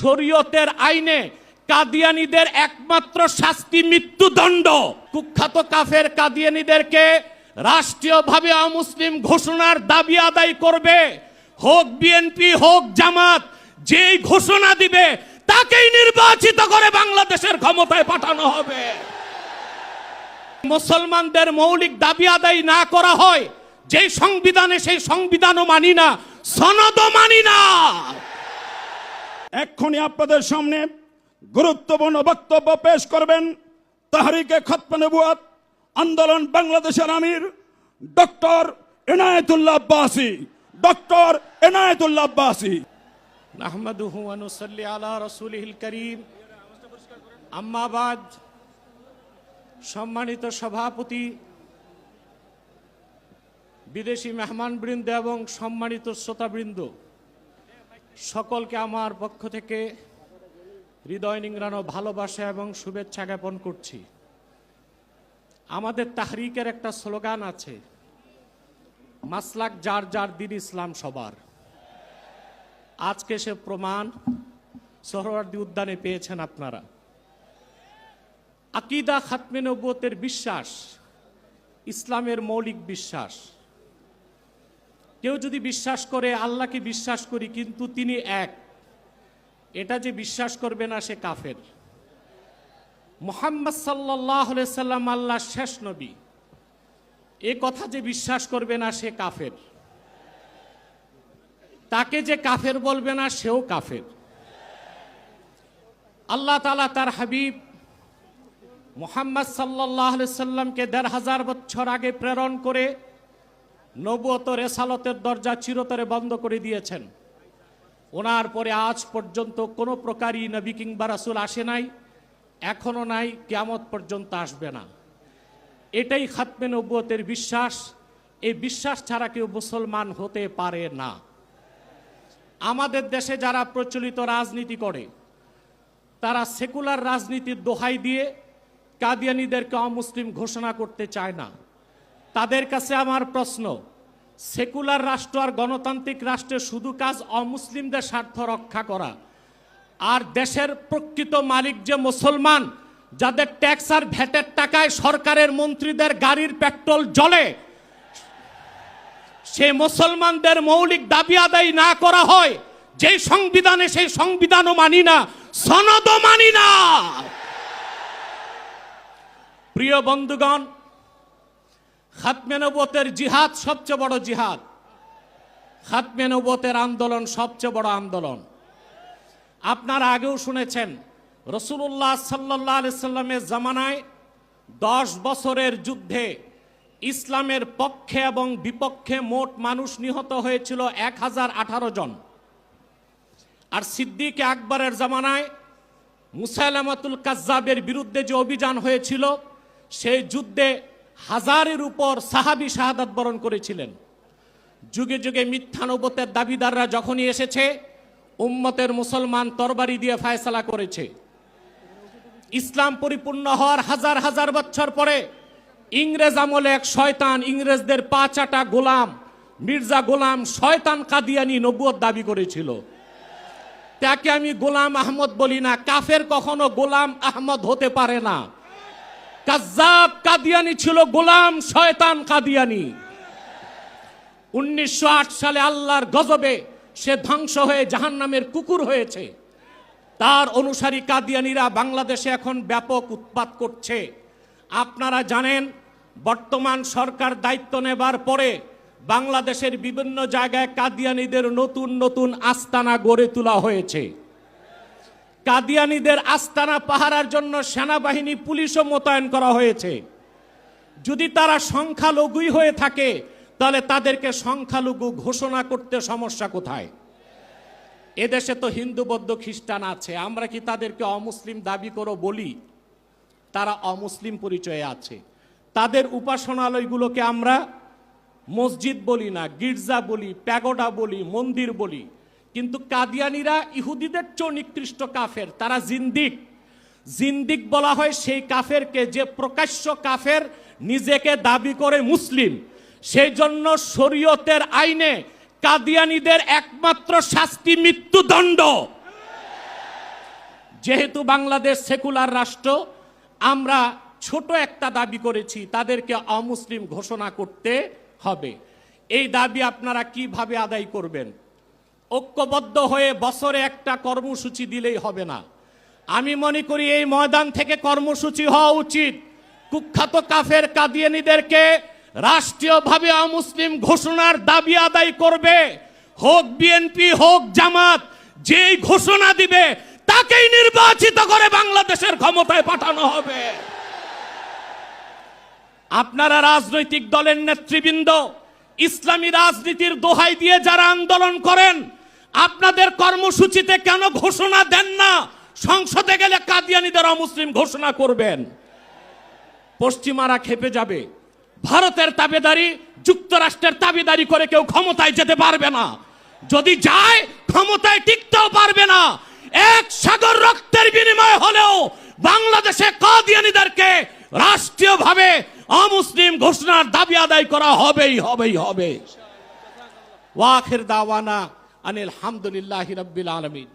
শরীয়তের আইনে কাদিয়ানীদের একমাত্র শাস্তি মৃত্যুদণ্ড। কুখ্যাত কাফের কাদিয়ানীদেরকে রাষ্ট্রীয়ভাবে অমুসলিম ঘোষণার দাবি আদায় করবে, হোক বিএনপি হোক জামাত, যেই ঘোষণা দিবে তাকেই নির্বাচিত করে বাংলাদেশের ক্ষমতায় পাঠানো হবে। মুসলমানদের মৌলিক দাবি আদায় না করা হয় যেই সংবিধানে, সেই সংবিধানও মানি না, সনদও মানি না। এক্ষুনি আপনাদের সামনে গুরুত্বপূর্ণ বক্তব্য পেশ করবেন তাহরিকে খতমে নবুয়ত আন্দোলন বাংলাদেশের আমির ডক্টর এনায়েতুল্লাহ আব্বাসী। ডক্টর এনায়েতুল্লাহ আব্বাসী। নাহমাদুহু ওয়া নুসাল্লি আলা রাসূলিহিল কারীম, আম্মা বাদ। সম্মানিত সভাপতি, বিদেশি মেহমানবৃন্দ এবং সম্মানিত শ্রোতাবৃন্দ, সকলকে আমার পক্ষ থেকে হৃদয় নিংড়ানো ভালোবাসা এবং শুভেচ্ছা জ্ঞাপন করছি। আমাদের তাহরিকের একটা স্লোগান আছে, মাসলাক যার যার, দিন ইসলাম সবার। আজকে সে প্রমাণ সোহরাওয়ার্দী উদ্যানে পেয়েছেন আপনারা। আকীদা খাতমে নবুয়তের বিশ্বাস ইসলামের মৌলিক বিশ্বাস। কেউ যদি বিশ্বাস করে আল্লাহকে বিশ্বাস করি কিন্তু তিনি এক, এটা যে বিশ্বাস করবে না সে কাফের। মুহাম্মদ সাল্লাল্লাহু আলাইহি সাল্লাম আল্লাহর শেষ নবী, এ কথা যে বিশ্বাস করবে না সে কাফের। তাকে যে কাফের বলবে না সেও কাফের। আল্লাহ তাআলা তার হাবিব মুহাম্মদ সাল্লাল্লাহু আলাইহি সাল্লামকে ১৫০০ বছর আগে প্রেরণ করে নবুয়ত রেসালতের দরজা চিরতরে বন্ধ করে দিয়েছেন। ওনার পরে আজ পর্যন্ত কোনো প্রকারই নবী কিংবা রাসূল আসে নাই, এখনো নাই, কিয়ামত পর্যন্ত আসবে না। এটাই খাতমে নবুয়তের বিশ্বাস। এই বিশ্বাস ছাড়া কেউ মুসলমান হতে পারে না। আমাদের দেশে যারা প্রচলিত রাজনীতি করে তারা সেকুলার রাজনীতির দোহাই দিয়ে কাদিয়ানীদেরকে অমুসলিম ঘোষণা করতে চায় না। তাদের কাছে আমার প্রশ্ন, সেকুলার রাষ্ট্র আর গণতান্ত্রিক রাষ্ট্রের শুধু কাজ অমুসলিমদের স্বার্থ রক্ষা করা, আর দেশের প্রকৃত মালিক যে মুসলমান, যাদের ট্যাক্স আর ভ্যাটের টাকায় সরকারের মন্ত্রীদের গাড়ির পেট্রোল জ্বলে, সে মুসলমানদের মৌলিক দাবি আদায় না করা হয় যেই সংবিধানে, সেই সংবিধানও মানি না, সনদও মানি না। প্রিয় বন্ধুগণ, খাতমে নবুয়তের জিহাদ সবচেয়ে বড় জিহাদ। খাতমে নবুয়তের আন্দোলন সবচেয়ে বড় আন্দোলন। আপনারা আগেও শুনেছেন, রাসূলুল্লাহ সাল্লাল্লাহু আলাইহি সাল্লামের জামানায় 10 বছরের যুদ্ধে ইসলামের পক্ষে এবং বিপক্ষে মোট মানুষ নিহত হয়েছিল 1018 জন। আর সিদ্দিক আকবরের জামানায় মুসাইলামাতুল কাজ্জাবের বিরুদ্ধে যে অভিযান হয়েছিল, সেই যুদ্ধে 1000-এর উপর সাহাবী শাহাদাত বরণ করেছিলেন। যুগে যুগে মিথ্যা নবুয়তের দাবিদাররা যখনই এসেছে, উম্মতের মুসলমান তরবারি দিয়ে ফায়সালা করেছে। ইসলাম পরিপূর্ণ হওয়ার হাজার হাজার বছর পরে ইংরেজ আমলে এক শয়তান, ইংরেজদের 5 গোলাম, মির্জা গোলাম শয়তান কাদিয়ানি নবুয়ত দাবি করেছিল। তাকে আমি গোলাম আহমদ বলি না। কাফের কখনো গোলাম আহমদ হতে পারে না। কাজ্জাব কাদিয়ানি ছিল গোলাম শয়তান কাদিয়ানি। 1908 সালে আল্লাহর গজবে সে ধ্বংস হয়ে জাহান্নামের কুকুর হয়েছে। তার অনুসারী কাদিয়ানিরা বাংলাদেশে এখন ব্যাপক উৎপাত করছে। আপনারা জানেন, বর্তমান সরকার দায়িত্ব নেবার পরে বাংলাদেশের বিভিন্ন জায়গায় কাদিয়ানীদের নতুন নতুন আস্তানা গড়ে তোলা হয়েছে। কাদিয়ানীদের আস্তানা পাহারার জন্য সেনাবাহিনী, পুলিশও মোতায়েন করা হয়েছে। যদি তারা সংখ্যালঘুই হয়ে থাকে তাহলে তাদেরকে সংখ্যালঘু ঘোষণা করতে সমস্যা কোথায়? এদেশে তো হিন্দু, বৌদ্ধ, খ্রিস্টান আছে। আমরা কি তাদেরকে অমুসলিম দাবি করো বলি? তারা অমুসলিম পরিচয়ে আছে। তাদের উপাসনালয়গুলোকে আমরা মসজিদ বলি না, গির্জা বলি, প্যাগোডা বলি, মন্দির বলি। কিন্তু কাদিয়ানীরা ইহুদিদের চেয়ে নিকৃষ্ট কাফের। তারা জিন্দিক। জিন্দিক বলা হয় সেই কাফেরকে যে প্রকাশ্য কাফের, নিজেকে দাবি করে মুসলিম। সেই জন্য শরীয়তের আইনে কাদিয়ানীদের একমাত্র শাস্তি মৃত্যুদণ্ড। যেহেতু বাংলাদেশ সেকুলার রাষ্ট্র, আমরা ছোট একটা দাবি করেছি, তাদেরকে অমুসলিম ঘোষণা করতে হবে। এই দাবি আপনারা কিভাবে আদায় করবেন? ঐক্যবদ্ধ হয়ে বছরে একটা কর্মসূচি দিলেই হবে না। আমি মনে করি এই ময়দান থেকে কর্মসূচি হওয়া উচিত। কুখ্যাত কাফের কাদিয়ানীদেরকে রাষ্ট্রীয়ভাবে অমুসলিম ঘোষণার দাবি আদায় করবে, হোক বিএনপি হোক জামাত, যেই ঘোষণা দিবে তাকেই নির্বাচিত করে বাংলাদেশের ক্ষমতায় পাঠানো হবে। আপনারা রাজনৈতিক দলের নেতৃবৃন্দ, ইসলামী রাজনীতির দোহাই দিয়ে যারা আন্দোলন করেন, আপনাদের কর্মসূচিতে কেন ঘোষণা দেন না সংসদে গেলে কাদিয়ানীদের অমুসলিম ঘোষণা করবেন? পশ্চিমারা খেপে যাবে। ভারতের তাবেদারি, যুক্তরাষ্ট্রের তাবেদারি করে কেউ ক্ষমতায় যেতে পারবে না। যদি যায় ক্ষমতায় টিকতেও পারবে না। এক সাগর রক্তের বিনিময় হলেও বাংলাদেশে কাদিয়ানীদেরকে রাষ্ট্রীয়ভাবে অমুসলিম ঘোষণার দাবি আদায় করা হবেই হবে। ওয়াখির দাওয়ানা আনিল হামদুলিল্লাহি রাব্বিল আলামিন।